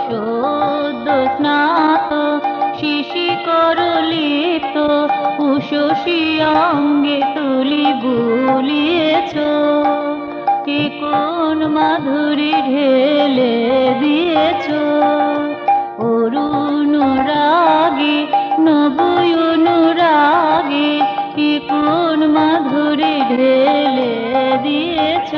সদ্য স্নাত শিশিকর লিপ্ত উষসী অঙ্গে তুলি বুলিয়েছ, এ কোন মাধুরী ঢেলে দিয়েছ। অরুণ রাগে নবয় অনুরাগে এ কোন মাধুরী ঢেলে দিয়েছ।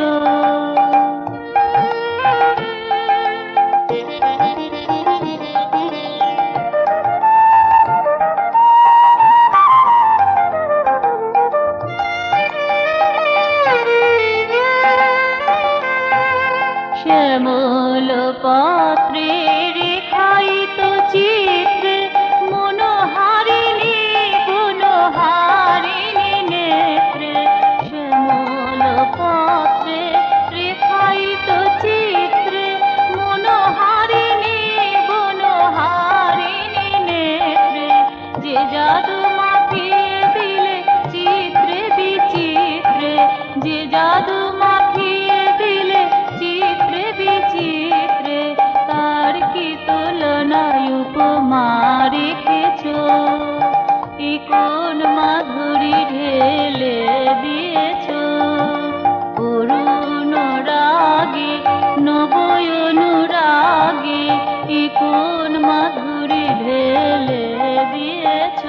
শ্যামল পত্রে রেখায়িত চিত্রে মনোহারিণী গুণহারিণী নেত্রে, শ্যামল পত্রে রেখায়িত চিত্রে মনোহারিণী গুণহারিণী নেত্রে, যে জাদু মাখিয়ে দিলে চিত্রে বিচিত্রে, যে জাদু মাখিয়ে দিলে চিত্রে বিচিত্রে, তার কি তুলনায় উপমা রেখেছ। এ কোন মাধুরী ঢেলে দিয়েছ। অরুণ রাগে নবয় অনুরাগে এ কোন মাধুরী ঢেলে দিয়েছ।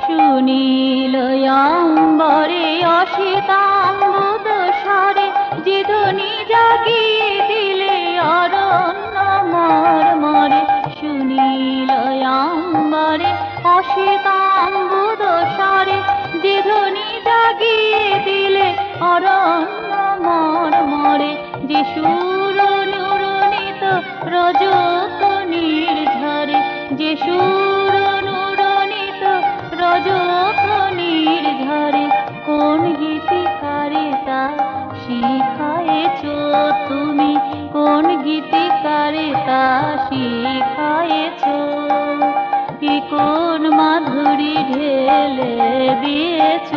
সুনীল অম্বরে অসিতাম্বুদ স্বরে যে ধ্বনি জাগিয়ে দিলে অরণ্য মর্মরে, সুনীল অম্বরে অসিতাম্বুদ স্বরে যে ধ্বনি জাগিয়ে দিলে অরণ্য মর্মরে, যে সুর নুরণিত রজত নির্ঝরে, যে সুর নুরণিত রজত নির্ঝরে, কোন গীতিকারে তা শিখায়েছ তুমি, কোন গীতিকারে তা শিখায়েছ। এ কোন মাধুরী ঢেলে দিয়েছ।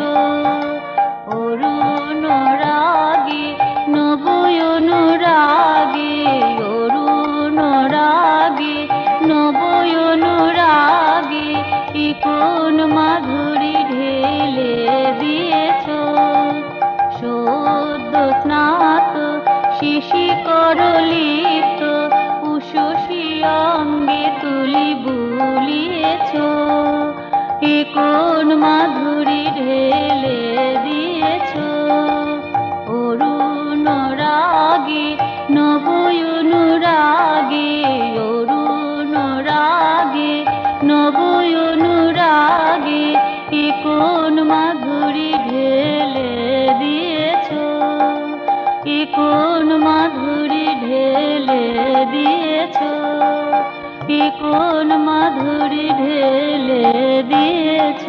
অরুণ রাগে নবয় অনুরাগে, অরুণ রাগে নবয় অনুরাগে এ কোন মাধুরী ঢেলে দিয়েছ। সদ্য স্নাত শিশিকর লিপ্ত উষসী অঙ্গে তুলি বুলিয়েছ, এ কোন মাধুরী ঢেলে দিয়েছ। অরুণ রাগে নবয় অনুরাগে, অরুণ রাগে নবয় অনুরাগে এ কোন মাধুরী ঢেলে দিয়েছ। এ কোন মাধুরী ঢেলে দিয়েছ। এ কোন মাধুরী ঢেলে দিয়েছ।